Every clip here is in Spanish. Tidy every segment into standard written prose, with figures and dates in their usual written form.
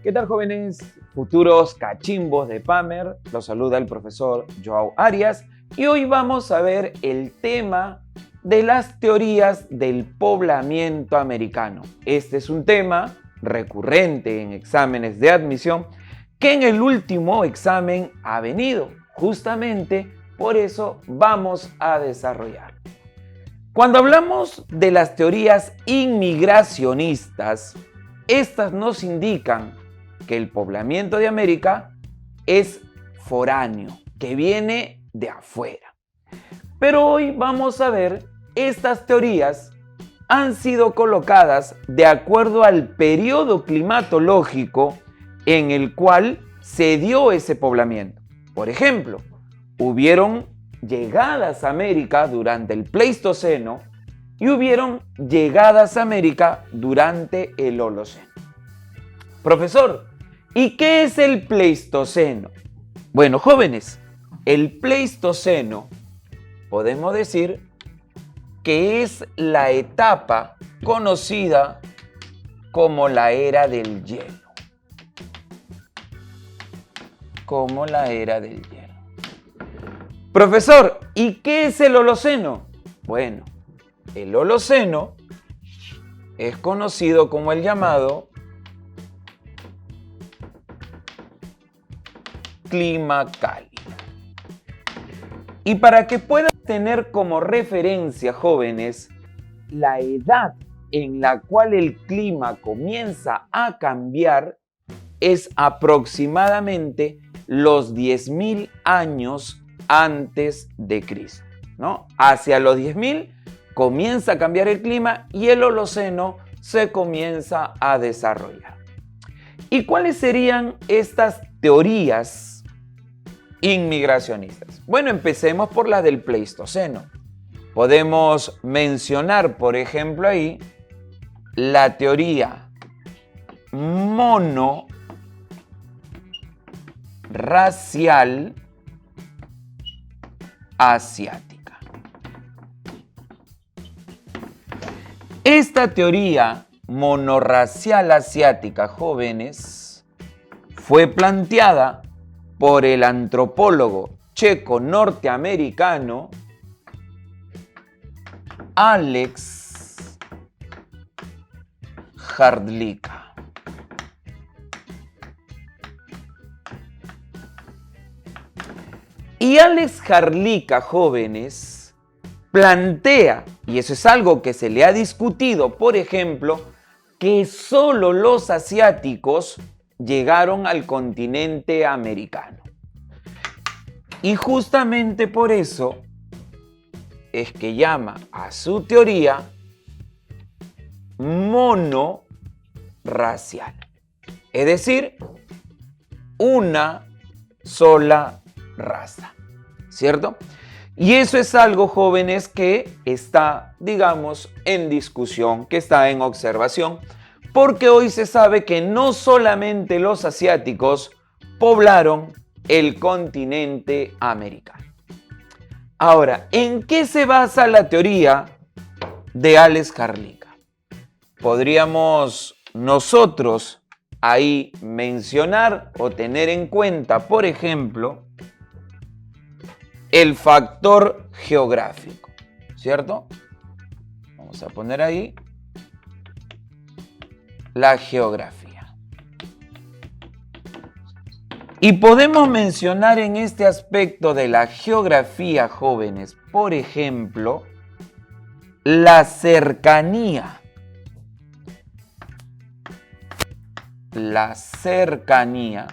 ¿Qué tal, jóvenes futuros cachimbos de Pamer? Los saluda el profesor Joao Arias y hoy vamos a ver el tema de las teorías del poblamiento americano. Este es un tema recurrente en exámenes de admisión que en el último examen ha venido. Justamente por eso vamos a desarrollar. Cuando hablamos de las teorías inmigracionistas, estas nos indican que el poblamiento de América es foráneo, que viene de afuera. Pero hoy vamos a ver, estas teorías han sido colocadas de acuerdo al periodo climatológico en el cual se dio ese poblamiento. Por ejemplo, hubieron llegadas a América durante el Pleistoceno y hubieron llegadas a América durante el Holoceno. Profesor, ¿y qué es el Pleistoceno? Bueno, jóvenes, el Pleistoceno podemos decir que es la etapa conocida como la era del hielo. Como la era del hielo. Profesor, ¿y qué es el Holoceno? Bueno, el Holoceno es conocido como el llamado clima cálido. Y para que puedan tener como referencia, jóvenes, la edad en la cual el clima comienza a cambiar es aproximadamente los 10.000 años antes de Cristo, ¿no? Hacia los 10.000 comienza a cambiar el clima y el Holoceno se comienza a desarrollar. ¿Y cuáles serían estas teorías inmigracionistas? Bueno, empecemos por la del Pleistoceno. Podemos mencionar, por ejemplo, ahí la teoría monorracial asiática. Esta teoría monorracial asiática, jóvenes, fue planteada por el antropólogo checo norteamericano Alex Hrdlicka. Y Alex Hrdlicka, jóvenes, plantea, y eso es algo que se le ha discutido, por ejemplo, que solo los asiáticos llegaron al continente americano. Y justamente por eso es que llama a su teoría monorracial. Es decir, una sola raza, ¿cierto? Y eso es algo, jóvenes, que está, digamos, en discusión, que está en observación, porque hoy se sabe que no solamente los asiáticos poblaron el continente americano. Ahora, ¿en qué se basa la teoría de Alex Hrdlicka? Podríamos nosotros ahí mencionar o tener en cuenta, por ejemplo, el factor geográfico, ¿cierto? Vamos a poner ahí la geografía. Y podemos mencionar en este aspecto de la geografía, jóvenes, por ejemplo, la cercanía. La cercanía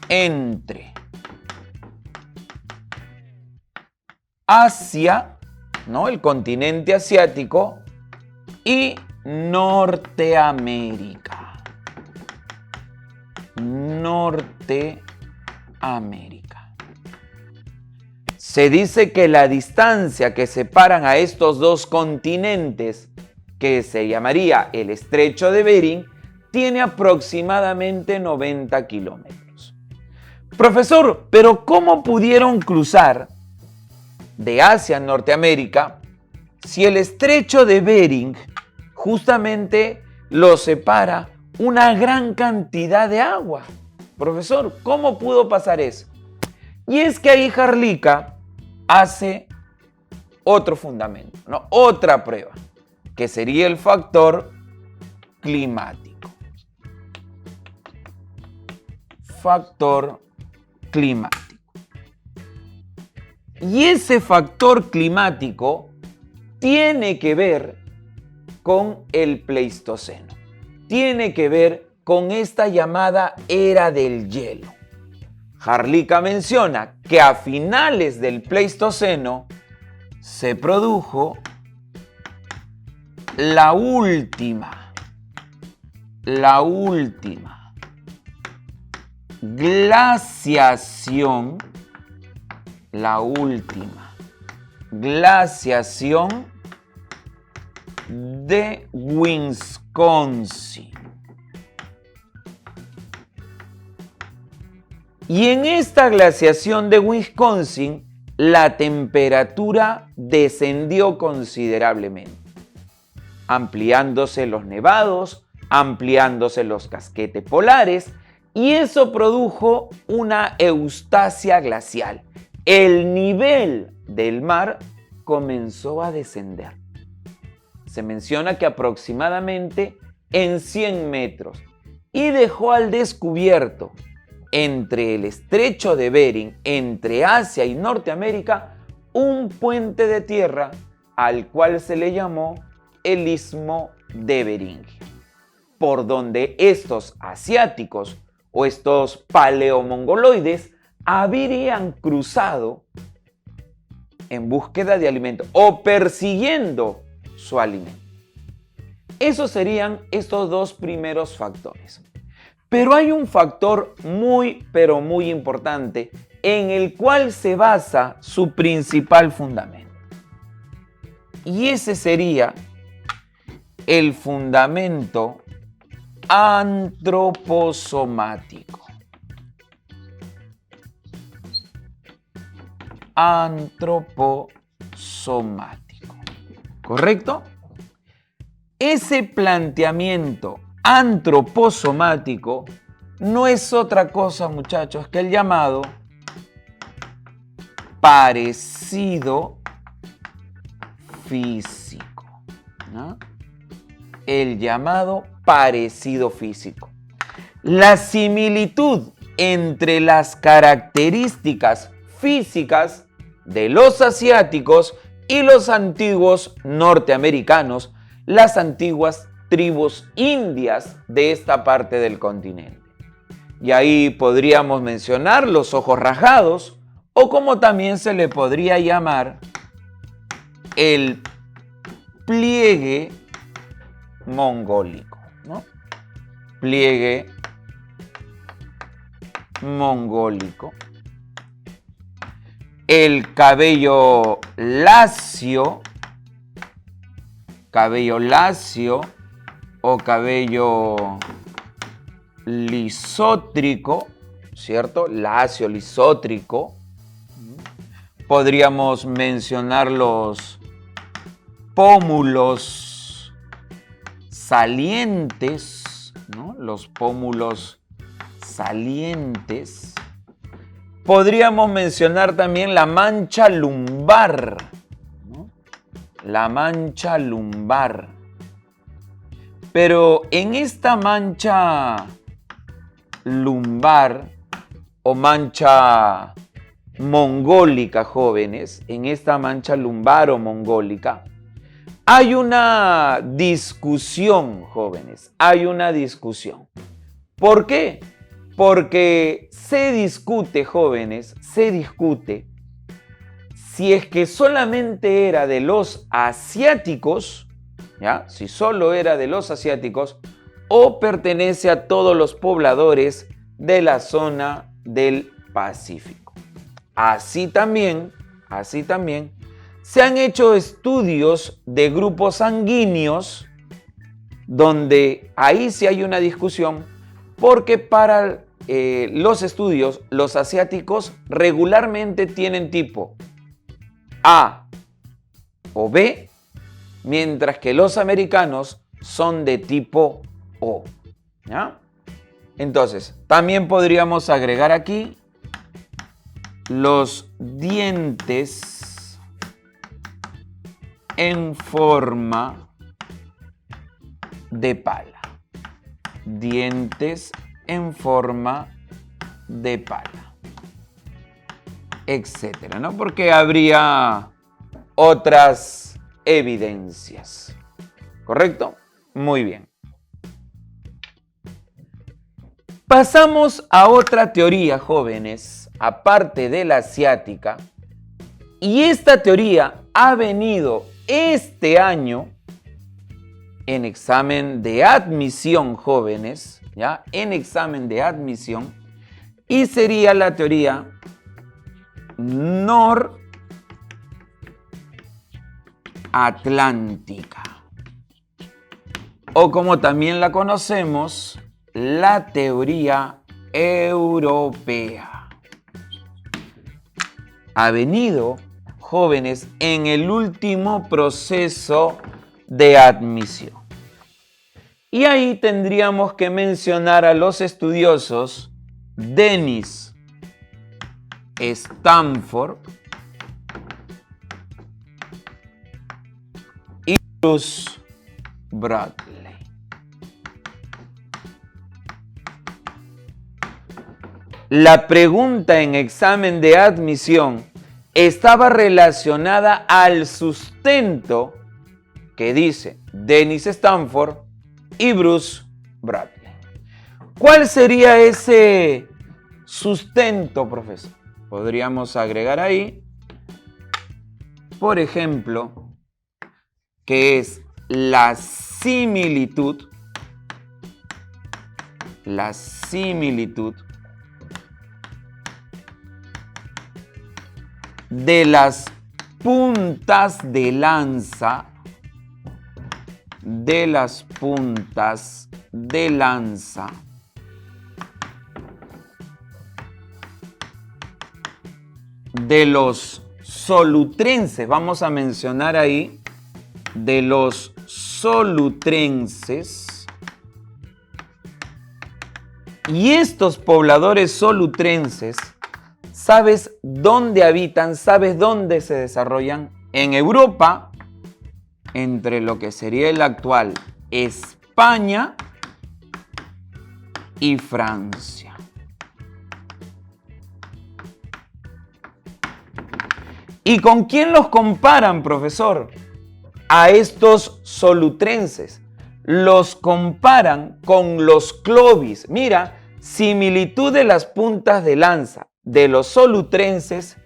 entre Asia, ¿no? El continente asiático, y Norteamérica. Norteamérica. Se dice que la distancia que separan a estos dos continentes, que se llamaría el Estrecho de Bering, tiene aproximadamente 90 kilómetros. Profesor, ¿pero cómo pudieron cruzar de Asia a Norteamérica si el Estrecho de Bering justamente lo separa una gran cantidad de agua. Profesor, ¿cómo pudo pasar eso? Y es que ahí Jarlica hace otro fundamento, ¿no? Otra prueba, que sería el factor climático. Factor climático. Y ese factor climático tiene que ver con el Pleistoceno. Tiene que ver con esta llamada era del hielo. Jarlica menciona que a finales del Pleistoceno se produjo la última glaciación, de Wisconsin. Y en esta glaciación de Wisconsin, la temperatura descendió considerablemente, ampliándose los nevados, ampliándose los casquetes polares, y eso produjo una eustasia glacial. El nivel del mar comenzó a descender. Se menciona que aproximadamente en 100 metros, y dejó al descubierto entre el estrecho de Bering, entre Asia y Norteamérica, un puente de tierra al cual se le llamó el Istmo de Bering, por donde estos asiáticos o estos paleomongoloides habrían cruzado en búsqueda de alimento o persiguiendo su alimento. Esos serían estos dos primeros factores. Pero hay un factor muy, pero muy importante en el cual se basa su principal fundamento. Y ese sería el fundamento antroposomático. Antroposomático. ¿Correcto? Ese planteamiento antroposomático no es otra cosa, muchachos, que el llamado parecido físico, ¿no? El llamado parecido físico. La similitud entre las características físicas de los asiáticos y los antiguos norteamericanos, las antiguas tribus indias de esta parte del continente. Y ahí podríamos mencionar los ojos rasgados, o como también se le podría llamar el pliegue mongólico, ¿no? Pliegue mongólico. El cabello lacio o cabello lisótrico, ¿cierto? Lacio, lisótrico. Podríamos mencionar los pómulos salientes, ¿no? Los pómulos salientes. Podríamos mencionar también la mancha lumbar, ¿no? La mancha lumbar. Pero en esta mancha lumbar o mancha mongólica, jóvenes, en esta mancha lumbar o mongólica, hay una discusión, jóvenes, hay una discusión. ¿Por qué? Porque se discute, jóvenes, se discute si es que solamente era de los asiáticos, ¿ya? Si solo era de los asiáticos, o pertenece a todos los pobladores de la zona del Pacífico. Así también, se han hecho estudios de grupos sanguíneos donde ahí sí hay una discusión, porque para los estudios, los asiáticos regularmente tienen tipo A o B, mientras que los americanos son de tipo O. ¿Ya? Entonces, también podríamos agregar aquí los dientes en forma de pala. Dientes en forma de pala, etcétera, ¿no? Porque habría otras evidencias. ¿Correcto? Muy bien. Pasamos a otra teoría, jóvenes, aparte de la asiática, y esta teoría ha venido este año en examen de admisión, jóvenes, ¿ya? En examen de admisión, y sería la teoría noratlántica, o como también la conocemos, la teoría europea. Ha venido, jóvenes, en el último proceso de admisión. Y ahí tendríamos que mencionar a los estudiosos Dennis Stanford y Bruce Bradley. La pregunta en examen de admisión estaba relacionada al sustento que dice Dennis Stanford y Bruce Bradley. ¿Cuál sería ese sustento, profesor? Podríamos agregar ahí, por ejemplo, que es la similitud de las puntas de lanza de los solutrenses. Vamos a mencionar ahí de los solutrenses. Y estos pobladores solutrenses, ¿sabes dónde habitan? ¿Sabes dónde se desarrollan? En Europa, entre lo que sería el actual España y Francia. ¿Y con quién los comparan, profesor? A estos solutrenses. Los comparan con los clovis. Mira, similitud de las puntas de lanza de los solutrenses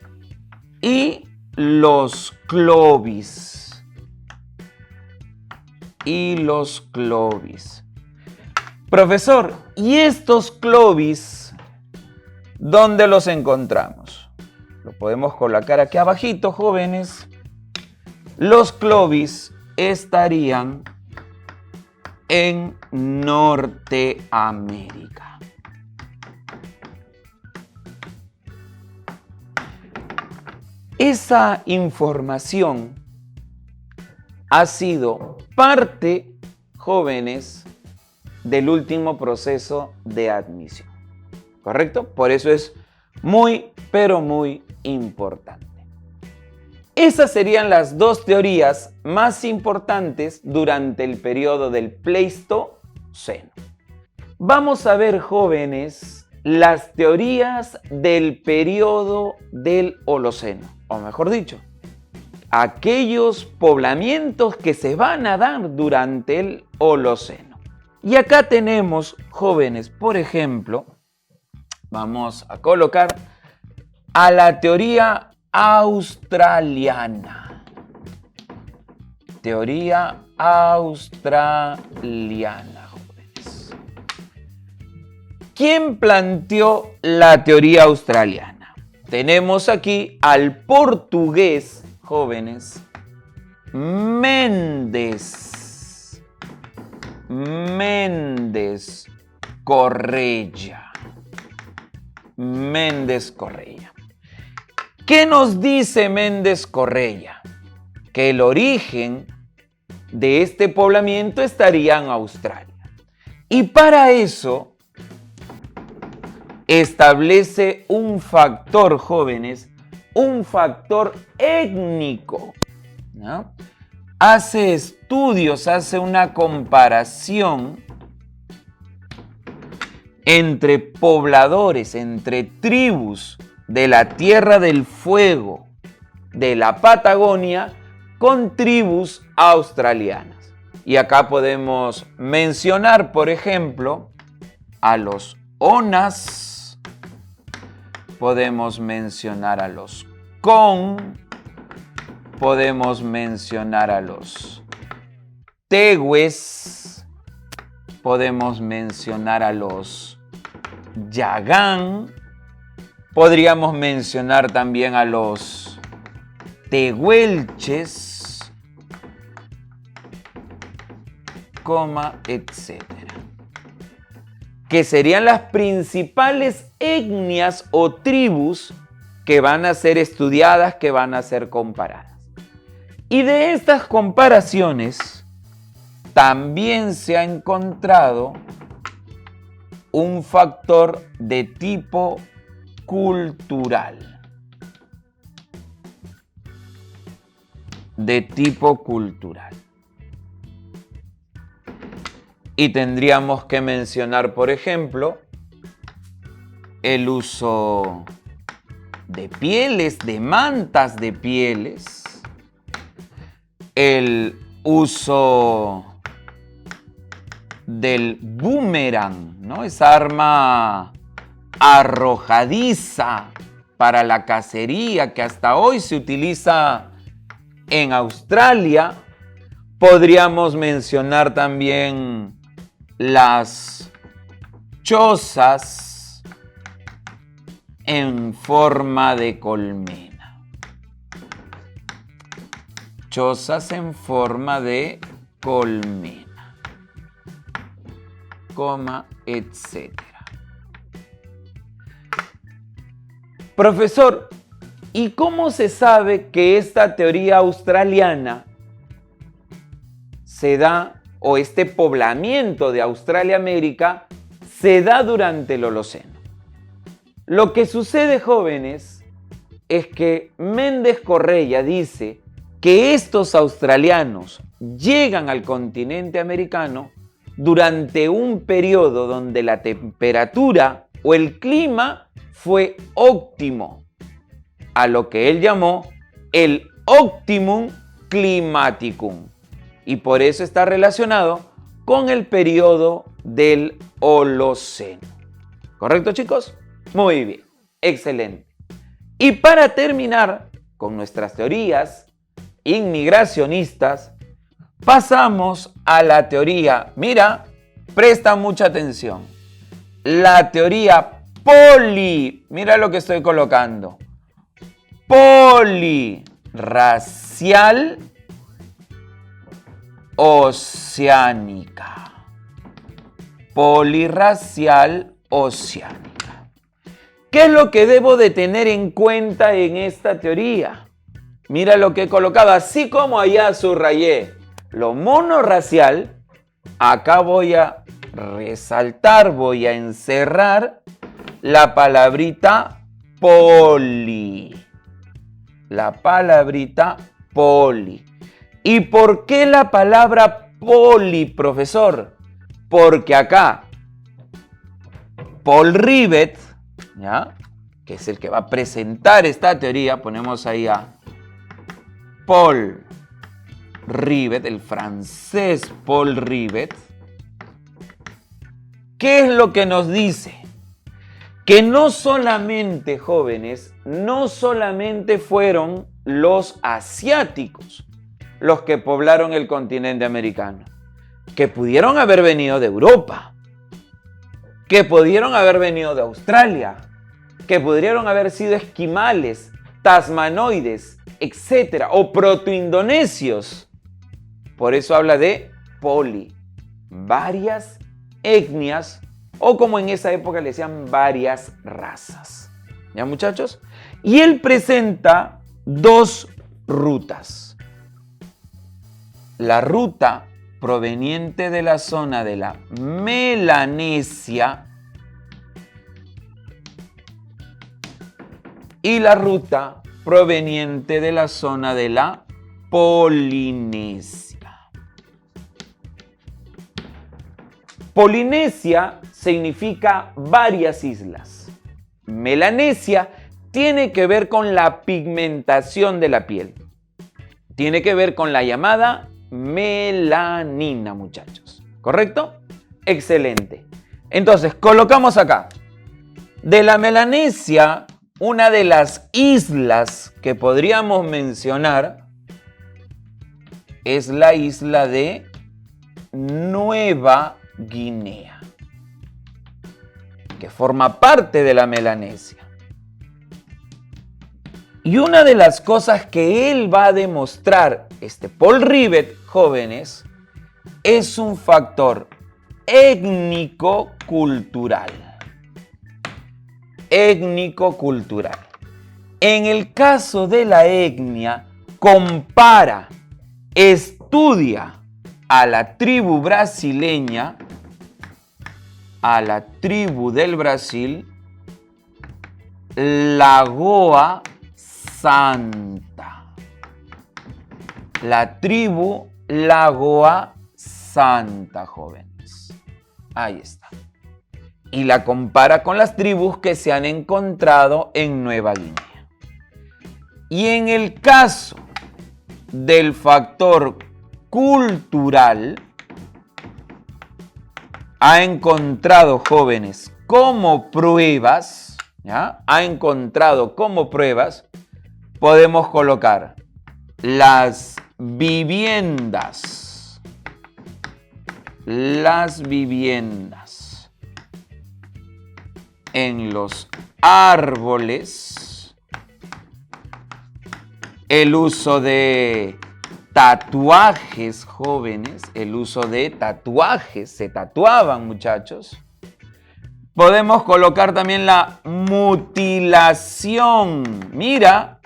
y los clovis. Profesor, ¿y estos clovis dónde los encontramos? Lo podemos colocar aquí abajito, jóvenes. Los clovis estarían en Norteamérica. Esa información ha sido parte, jóvenes, del último proceso de admisión. ¿Correcto? Por eso es muy, pero muy importante. Esas serían las dos teorías más importantes durante el periodo del Pleistoceno. Vamos a ver, jóvenes, las teorías del periodo del Holoceno, o mejor dicho, aquellos poblamientos que se van a dar durante el Holoceno. Y acá tenemos, jóvenes, por ejemplo, vamos a colocar a la teoría australiana. Teoría australiana, jóvenes. ¿Quién planteó la teoría australiana? Tenemos aquí al portugués, jóvenes, Mendes Correia. Mendes Correia. ¿Qué nos dice Mendes Correia? Que el origen de este poblamiento estaría en Australia. Y para eso establece un factor, jóvenes, un factor étnico, ¿no? Hace estudios, hace una comparación entre pobladores, entre tribus de la Tierra del Fuego, de la Patagonia, con tribus australianas. Y acá podemos mencionar, por ejemplo, a los Onas, podemos mencionar a los Con, podemos mencionar a los Tehues, podemos mencionar a los Yagán, podríamos mencionar también a los Tehuelches, etcétera, que serían las principales etnias o tribus que van a ser estudiadas, que van a ser comparadas. Y de estas comparaciones también se ha encontrado un factor de tipo cultural. De tipo cultural. Y tendríamos que mencionar, por ejemplo, el uso de pieles, de mantas de pieles, el uso del boomerang, ¿no? Esa arma arrojadiza para la cacería que hasta hoy se utiliza en Australia. Podríamos mencionar también las chozas en forma de colmena. Chozas en forma de colmena, etcétera. Profesor, ¿y cómo se sabe que esta teoría australiana se da, o este poblamiento de Australia-América se da durante el Holoceno? Lo que sucede, jóvenes, es que Méndez Correia dice que estos australianos llegan al continente americano durante un periodo donde la temperatura o el clima fue óptimo, a lo que él llamó el optimum climaticum. Y por eso está relacionado con el periodo del Holoceno. ¿Correcto, chicos? Muy bien, excelente. Y para terminar con nuestras teorías inmigracionistas, pasamos a la teoría, mira, presta mucha atención, la teoría mira lo que estoy colocando, polirracial oceánica. Polirracial oceánica. ¿Qué es lo que debo de tener en cuenta en esta teoría? Mira lo que he colocado, así como allá subrayé lo monorracial, acá voy a resaltar, voy a encerrar la palabrita poli. La palabrita poli. ¿Y por qué la palabra poli, profesor? Porque acá Paul Rivet, ¿ya?, que es el que va a presentar esta teoría, ponemos ahí a Paul Rivet, el francés Paul Rivet. ¿Qué es lo que nos dice? Que no solamente, jóvenes, no solamente fueron los asiáticos los que poblaron el continente americano, que pudieron haber venido de Europa, que pudieron haber venido de Australia, que pudieron haber sido esquimales, tasmanoides, etcétera, o protoindonesios. Por eso habla de poli, varias etnias, o como en esa época le decían, varias razas. ¿Ya, muchachos? Y él presenta dos rutas. la ruta proveniente de la zona de la Melanesia y la ruta proveniente de la zona de la Polinesia. Polinesia significa varias islas. Melanesia tiene que ver con la pigmentación de la piel. Tiene que ver con la llamada melanina, muchachos. ¿Correcto? Excelente. Entonces, colocamos acá. De la Melanesia, una de las islas que podríamos mencionar es la isla de Nueva Guinea, que forma parte de la Melanesia. Y una de las cosas que él va a demostrar, Paul Rivet, jóvenes, es un factor étnico-cultural. Étnico-cultural. En el caso de la etnia, compara, estudia a la tribu brasileña, a la tribu del Brasil, Lagoa Santa. La tribu Lagoa Santa, jóvenes. Ahí está. Y la compara con las tribus que se han encontrado en Nueva Guinea. Y en el caso del factor cultural, ha encontrado, jóvenes, como pruebas, ¿ya? Ha encontrado como pruebas, podemos colocar las viviendas en los árboles, el uso de tatuajes, jóvenes, el uso de tatuajes, se tatuaban, muchachos. Podemos colocar también la mutilación, mira,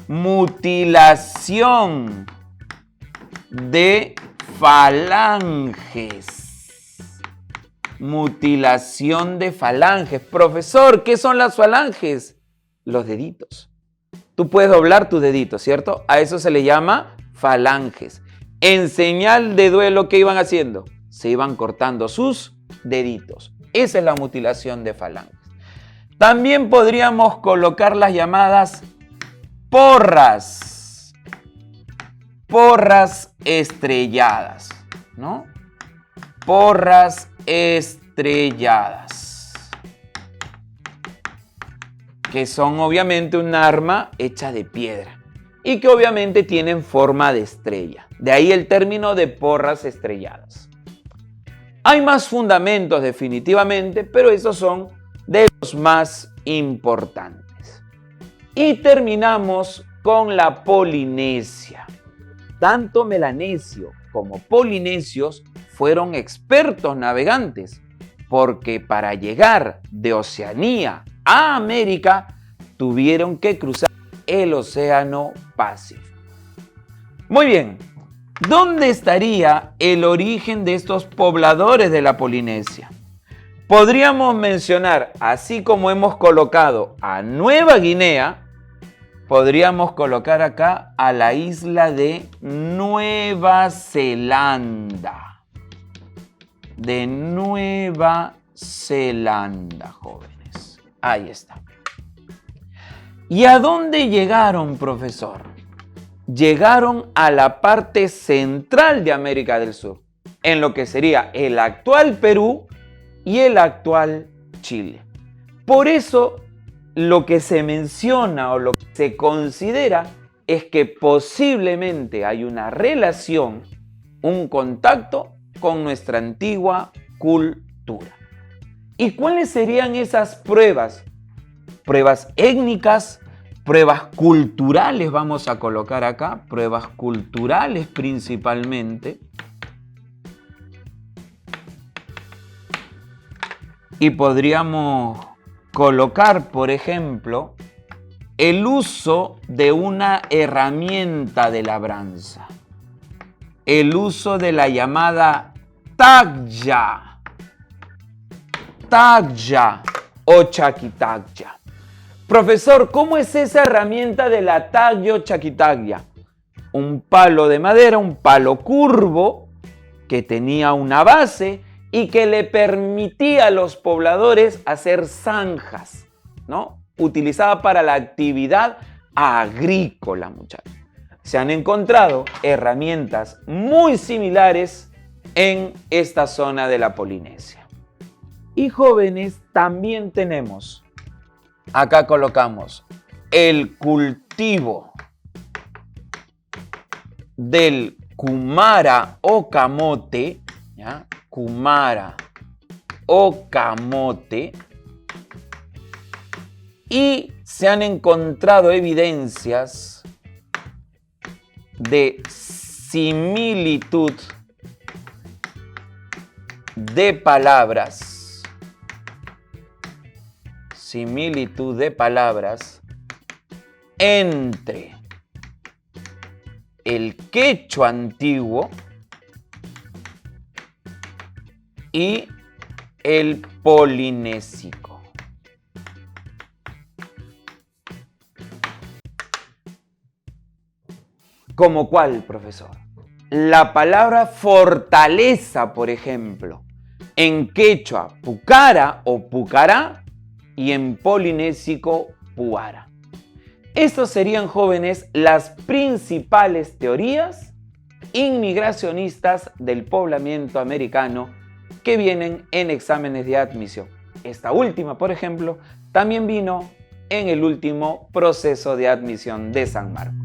mutilación de falanges. Mutilación de falanges. Profesor, ¿qué son las falanges? Los deditos. Tú puedes doblar tus deditos, ¿cierto? A eso se le llama falanges. En señal de duelo, ¿qué iban haciendo? Se iban cortando sus deditos. Esa es la mutilación de falanges. También podríamos colocar las llamadas porras. Porras estrelladas, ¿no? Porras estrelladas, que son obviamente un arma hecha de piedra y que obviamente tienen forma de estrella. De ahí el término de porras estrelladas. Hay más fundamentos definitivamente, pero esos son de los más importantes. Y terminamos con la Polinesia. Tanto melanesio como polinesios fueron expertos navegantes, porque para llegar de Oceanía a América tuvieron que cruzar el Océano Pacífico. Muy bien, ¿dónde estaría el origen de estos pobladores de la Polinesia? Podríamos mencionar, así como hemos colocado a Nueva Guinea, podríamos colocar acá a la isla de Nueva Zelanda. De Nueva Zelanda, jóvenes. Ahí está. ¿Y a dónde llegaron, profesor? Llegaron a la parte central de América del Sur, en lo que sería el actual Perú y el actual Chile. Por eso, lo que se menciona o lo que se considera es que posiblemente hay una relación, un contacto con nuestra antigua cultura. ¿Y cuáles serían esas pruebas? Pruebas étnicas, pruebas culturales, vamos a colocar acá, pruebas culturales principalmente. Y podríamos colocar, por ejemplo, el uso de una herramienta de labranza. el uso de la llamada tagya, tagya o chakitagya. Profesor, ¿cómo es esa herramienta de la tagya o chakitagya? Un palo de madera, un palo curvo que tenía una base y que le permitía a los pobladores hacer zanjas, ¿no? Utilizada para la actividad agrícola, muchachos. Se han encontrado herramientas muy similares en esta zona de la Polinesia. Y jóvenes, también tenemos, acá colocamos el cultivo del kumara o camote, ¿ya? Kumara o camote, y se han encontrado evidencias de similitud de palabras, entre el quechua antiguo y el polinésico. ¿Cómo cuál, profesor? La palabra fortaleza, por ejemplo, en quechua pucara o pucará y en polinésico puara. Estos serían, jóvenes, las principales teorías inmigracionistas del poblamiento americano que vienen en exámenes de admisión. Esta última, por ejemplo, también vino en el último proceso de admisión de San Marcos.